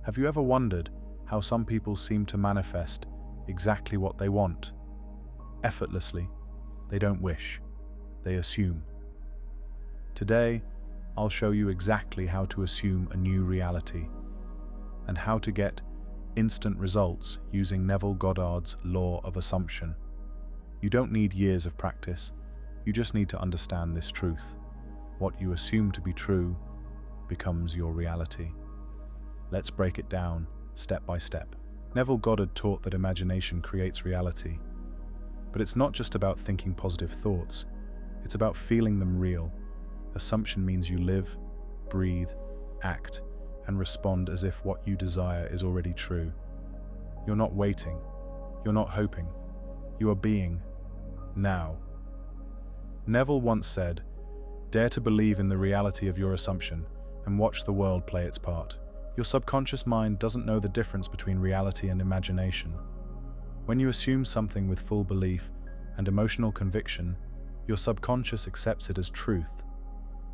Have you ever wondered how some people seem to manifest exactly what they want? Effortlessly. They don't wish, they assume. Today, I'll show you exactly how to assume a new reality and how to get instant results using Neville Goddard's law of assumption. You don't need years of practice, you just need to understand this truth. What you assume to be true becomes your reality. Let's break it down step by step. Neville Goddard taught that imagination creates reality. But it's not just about thinking positive thoughts, it's about feeling them real. Assumption means you live, breathe, act, and respond as if what you desire is already true. You're not waiting, you're not hoping, you are being, now. Neville once said, "Dare to believe in the reality of your assumption and watch the world play its part." Your subconscious mind doesn't know the difference between reality and imagination. When you assume something with full belief and emotional conviction, your subconscious accepts it as truth,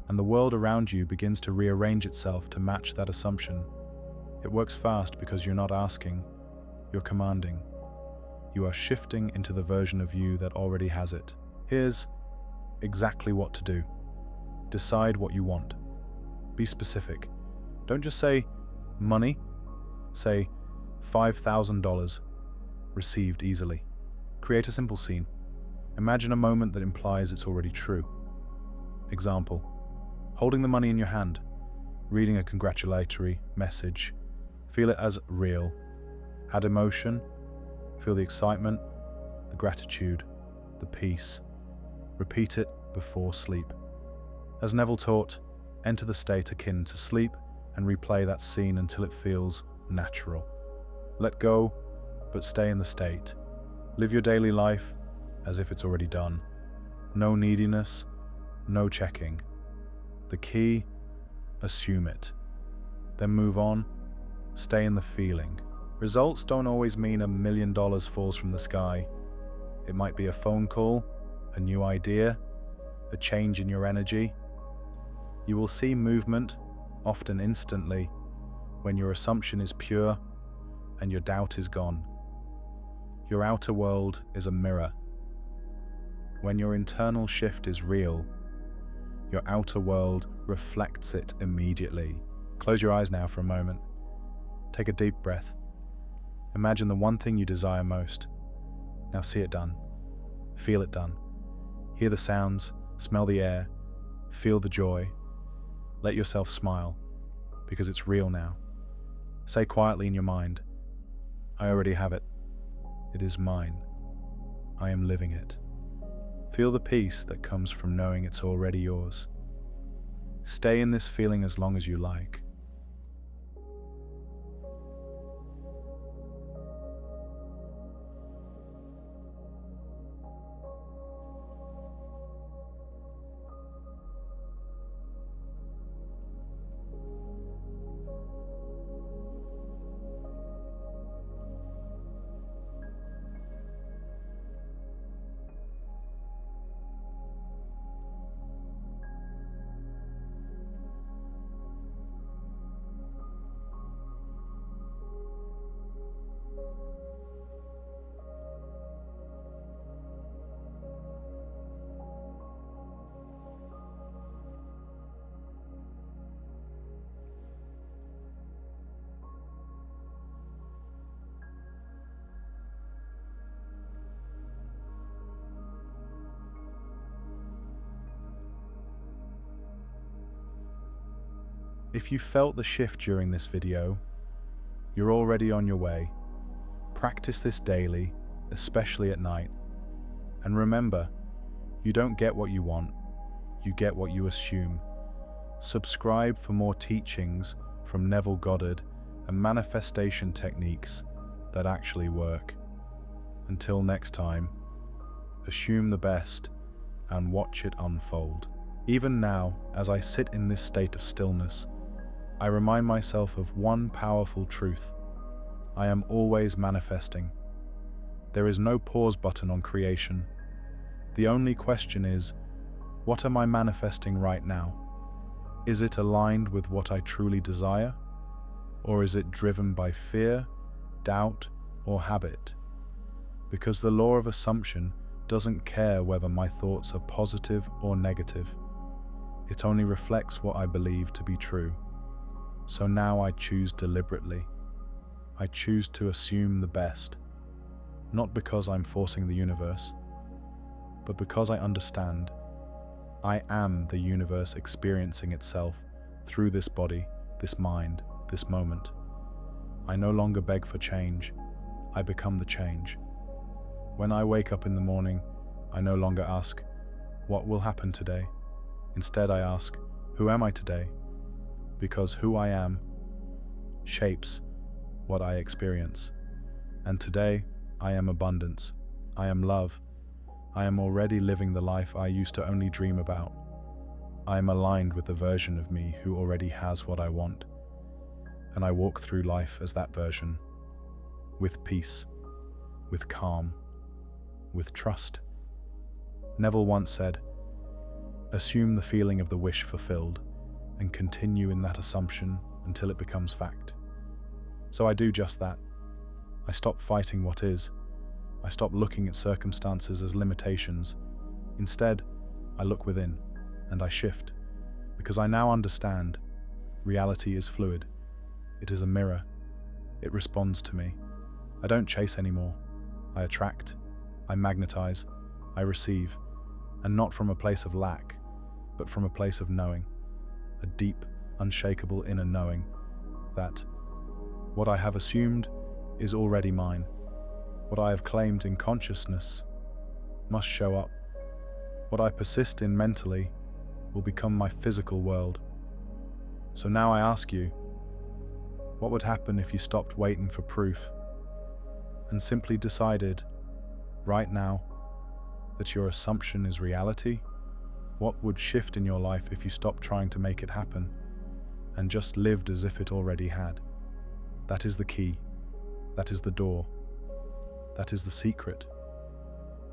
and the world around you begins to rearrange itself to match that assumption. It works fast because you're not asking, you're commanding. You are shifting into the version of you that already has it. Here's exactly what to do. Decide what you want. Be specific. Don't just say money. Say $5,000 received easily. Create a simple scene. Imagine a moment that implies it's already true. Example, holding the money in your hand, reading a congratulatory message. Feel it as real. Add emotion. Feel the excitement, the gratitude, the peace. Repeat it before sleep. As Neville taught, enter the state akin to sleep and replay that scene until it feels natural. Let go, but stay in the state. Live your daily life as if it's already done. No neediness, no checking. The key, assume it. Then move on, stay in the feeling. Results don't always mean $1 million falls from the sky. It might be a phone call, a new idea, a change in your energy. You will see movement, often instantly, when your assumption is pure and your doubt is gone. Your outer world is a mirror. When your internal shift is real, your outer world reflects it immediately. Close your eyes now for a moment. Take a deep breath. Imagine the one thing you desire most. Now see it done. Feel it done. Hear the sounds, smell the air, feel the joy. Let yourself smile, because it's real now. Say quietly in your mind, I already have it. It is mine. I am living it. Feel the peace that comes from knowing it's already yours. Stay in this feeling as long as you like. If you felt the shift during this video, you're already on your way. Practice this daily, especially at night. And remember, you don't get what you want, you get what you assume. Subscribe for more teachings from Neville Goddard and manifestation techniques that actually work. Until next time, assume the best and watch it unfold. Even now, as I sit in this state of stillness, I remind myself of one powerful truth. I am always manifesting. There is no pause button on creation. The only question is, what am I manifesting right now? Is it aligned with what I truly desire? Or is it driven by fear, doubt, or habit? Because the law of assumption doesn't care whether my thoughts are positive or negative. It only reflects what I believe to be true. So now I choose deliberately. I choose to assume the best, not because I'm forcing the universe, but because I understand I am the universe experiencing itself through this body, this mind, this moment. I no longer beg for change. I become the change. When I wake up in the morning, I no longer ask, what will happen today? Instead, I ask, who am I today? Because who I am shapes what I experience. And today, I am abundance. I am love. I am already living the life I used to only dream about. I am aligned with the version of me who already has what I want. And I walk through life as that version, with peace, with calm, with trust. Neville once said, assume the feeling of the wish fulfilled and continue in that assumption until it becomes fact. So I do just that. I stop fighting what is. I stop looking at circumstances as limitations. Instead, I look within and I shift, because I now understand reality is fluid. It is a mirror. It responds to me. I don't chase anymore. I attract. I magnetize. I receive. And not from a place of lack, but from a place of knowing. A deep, unshakable inner knowing that what I have assumed is already mine. What I have claimed in consciousness must show up. What I persist in mentally will become my physical world. So now I ask you, what would happen if you stopped waiting for proof and simply decided right now that your assumption is reality? What would shift in your life if you stopped trying to make it happen and just lived as if it already had? That is the key. That is the door. That is the secret.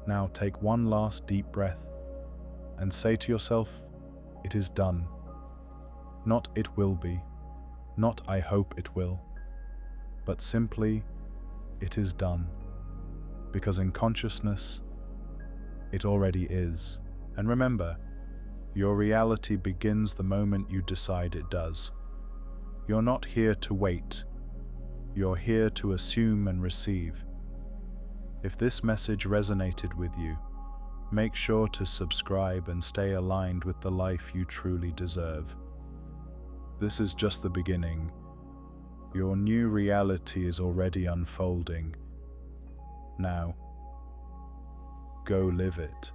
Now take one last deep breath and say to yourself, it is done. Not it will be, not I hope it will, but simply it is done. Because in consciousness, it already is. And remember, your reality begins the moment you decide it does. You're not here to wait. You're here to assume and receive. If this message resonated with you, make sure to subscribe and stay aligned with the life you truly deserve. This is just the beginning. Your new reality is already unfolding. Now, go live it.